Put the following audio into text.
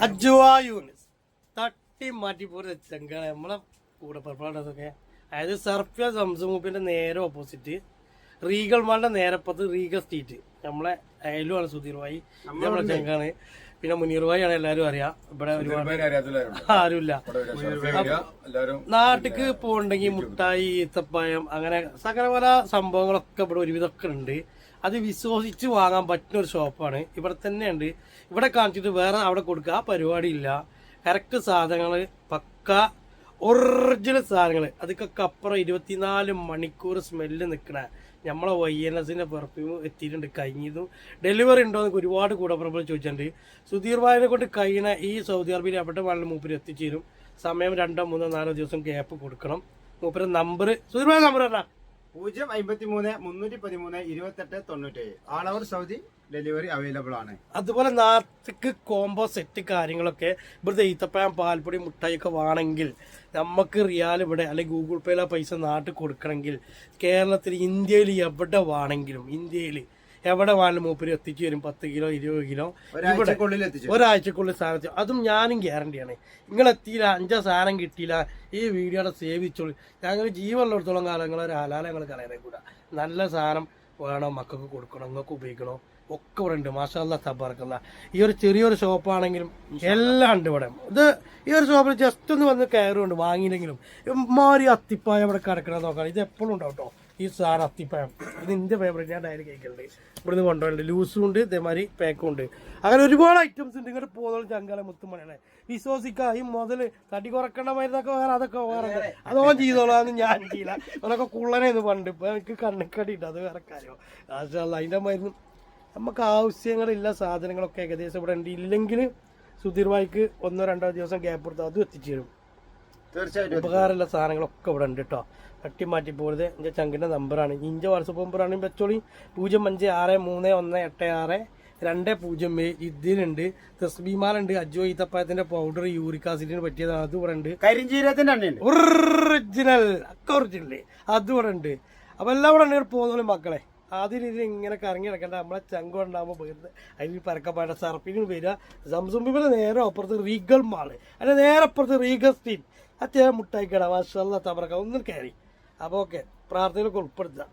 അജുവായൂനിസ് തട്ടി മാറ്റി പോരുന്ന ചെങ്കാണ് നമ്മളെ കൂടെ പുറപ്പാടൊക്കെ. അതായത് സർഫിയ സംസമൂപ്പിന്റെ നേരെ ഓപ്പോസിറ്റ് റീഗൽ മാളിന്റെ നേരപ്പത്ത് റീഗൽ സ്ട്രീറ്റ്. നമ്മളെ അയലുമാണ് സുധീർ ഭായി, നമ്മളെ ചെങ്കാണ്. പിന്നെ മുനീർ ഭായി ആണ് എല്ലാരും അറിയാം. ഇവിടെ ഒരുപാട് ആരുമില്ല. നാട്ടിക്ക് പോകണ്ടെങ്കിൽ മുട്ടായി, ഈത്തപ്പായം, അങ്ങനെ സകല പല സംഭവങ്ങളൊക്കെ ഇവിടെ ഒരുവിധമൊക്കെ ഉണ്ട്. അത് വിശ്വസിച്ച് വാങ്ങാൻ പറ്റുന്ന ഒരു ഷോപ്പാണ്. ഇവിടെ തന്നെയുണ്ട്. ഇവിടെ കാണിച്ചിട്ട് വേറെ അവിടെ കൊടുക്കുക ആ പരിപാടി ഇല്ല. കറക്റ്റ് സാധനങ്ങൾ, പക്ക ഒറിജിനൽ സാധനങ്ങൾ. അതൊക്കെ അപ്പുറം 24 മണിക്കൂർ സ്മെല്ല് നിൽക്കണ നമ്മളെ YNSന്റെ പെർഫ്യൂം എത്തിയിട്ടുണ്ട്. കഴിഞ്ഞതും ഡെലിവറി ഉണ്ടോ എന്നൊക്കെ ഒരുപാട് കൂടപ്പുറപ്പോൾ ചോദിച്ചിട്ടുണ്ട്. സുധീർ ഭായിനെ കൊണ്ട് കഴിയണ ഈ സൗദി അറേബ്യയിൽ എവിടെ വേണമെങ്കിലും മൂപ്പര് എത്തിച്ചേരും. സമയം 2, 3, 4 ദിവസം ഗ്യാപ്പ് കൊടുക്കണം. മൂപ്പര് നമ്പർ സുധീർ ഭായി നമ്പർ പറഞ്ഞാ 053 313 2897. ആൾ ഓവർ സൗദി ഡെലിവറി അവൈലബിൾ ആണ്. അതുപോലെ നാട്ടിക്ക് കോംബോ സെറ്റ് കാര്യങ്ങളൊക്കെ ഇവിടുത്തെ ഈത്തപ്പഴം, പാൽപ്പൊടി, മുട്ടായി ഒക്കെ വേണമെങ്കിൽ നമുക്ക് റിയാൽ ഇവിടെ അല്ലെങ്കിൽ ഗൂഗിൾ പേയിലെ പൈസ നാട്ടിൽ കൊടുക്കണമെങ്കിൽ കേരളത്തിൽ, ഇന്ത്യയിൽ എവിടെ വേണമെങ്കിലും, ഇന്ത്യയിൽ എവിടെ വേണമെങ്കിലും മൂപ്പര് എത്തിച്ചു വരും. 10 കിലോ 20 കിലോ ഒരാഴ്ചക്കുള്ളിൽ സാധനം. അതും ഞാനും ഗ്യാരണ്ടിയാണ്. നിങ്ങളെത്തിയില്ല, 5 സാധനം കിട്ടിയില്ല, ഈ വീഡിയോയുടെ സേവിച്ചോളൂ. ഞങ്ങൾ ജീവനുള്ളിടത്തോളം കാലം നിങ്ങളൊരു ഹലാല ഞങ്ങൾ കളയാനേ കൂടാ. നല്ല സാധനം വേണം, മക്കൾക്ക് കൊടുക്കണം, നിങ്ങൾക്ക് ഉപയോഗിക്കണോ ഒക്കെ ഇവിടെ ഉണ്ട്. മാഷാ അല്ലാഹ് തബാറക്കല്ലാഹ്. ഈ ഒരു ചെറിയൊരു ഷോപ്പാണെങ്കിലും എല്ലാം ഉണ്ട് ഇവിടെ. ഇത് ഈ ഒരു ഷോപ്പിൽ ജസ്റ്റ് ഒന്ന് വന്ന് കയറുണ്ട് വാങ്ങിയില്ലെങ്കിലും ഇമ്മാരി അത്തിപ്പായം ഇവിടെ കിടക്കണമെന്ന് നോക്കാം. ഇത് എപ്പോഴും ഉണ്ടാവും കേട്ടോ ഈ സാധനം, അത്തിപ്പായം. ഇത് എൻ്റെ ഫേവറേറ്റ്, ഞാൻ ഡയറി കേൾക്കുന്നുണ്ട്. ഇവിടുന്ന് കൊണ്ടുപോകുന്നുണ്ട്. ലൂസും ഉണ്ട്, ഇതേമാതിരി പാക്കും ഉണ്ട്. അങ്ങനെ ഒരുപാട് ഐറ്റംസ് ഉണ്ട്. ഇങ്ങോട്ട് പോകുന്ന ചങ്കാല മുത്തുമണിയാണ്. വിശ്വസിക്കുക, ഈ മുതൽ തടി കുറക്കേണ്ട മരുന്നൊക്കെ വേറെ, അതൊക്കെ വേറെ. അതോ ചെയ്തോളാം, അതൊന്നും ഞാൻ ചെയ്യില്ല. അവരൊക്കെ കുള്ളനെന്ന് പണ്ട്. ഇപ്പം എനിക്ക് കണ്ണിക്കടിയിട്ട് അത് വേറെ കാര്യം. അതിൻ്റെ മരുന്ന് നമുക്ക് ആവശ്യങ്ങളില്ല. സാധനങ്ങളൊക്കെ ഏകദേശം ഇവിടെ ഉണ്ട്. ഇല്ലെങ്കിൽ സുധീർ ഭായിക്ക് 1, 2 ദിവസം ഗ്യാപ്പ് കൊടുത്താൽ അതും എത്തിച്ചു തരും. തീർച്ചയായിട്ടും ഉപകാരമുള്ള സാധനങ്ങളൊക്കെ ഇവിടെ ഉണ്ട് കേട്ടോ. തട്ടിമാറ്റി പോരുത്. എൻ്റെ ചങ്കിൻ്റെ നമ്പറാണ്. ഇൻ്റെ വാട്സപ്പ് നമ്പറാണെങ്കിൽ വെച്ചോളി. 0563168207. ഇതിലുണ്ട് തസ്ബീമാലുണ്ട്, അജോ ഈത്തപ്പായത്തിന്റെ പൗഡർ, യൂറിക് ആസിഡിന് പറ്റിയതാണ്, അത് ഇവിടെ ഉണ്ട്. കരിഞ്ചീരകത്തിന്റെ ഒറിജിനൽ ഒറിജിനൽ അത് ഇവിടെ ഉണ്ട്. അപ്പൊ എല്ലാം ഇവിടെ ഉണ്ട്. പോകുന്നോളും മക്കളെ, ആദ്യം ഇത് ഇങ്ങനെ കറങ്ങി നടക്കണ്ട. നമ്മളെ ചങ്ക ഉണ്ടാകുമ്പോൾ പോയിരുന്നത് അതിൽ പരക്കപ്പാട സർപ്പിന് വരിക. സംസുംബിയുടെ നേരെ അപ്പുറത്ത് റീഗൽ മാള്, അതിന്റെ നേരെ അപ്പുറത്ത് റീഗൽ സ്ട്രീറ്റ്. അത്യാവശ്യം മുട്ടായിക്കട. മാഷാ അല്ലാഹ് തബറക്ക. ഒന്നും കയറി. അപ്പോൾ ഓക്കെ, പ്രാർത്ഥനയൊക്കെ ഉൾപ്പെടുത്തുക.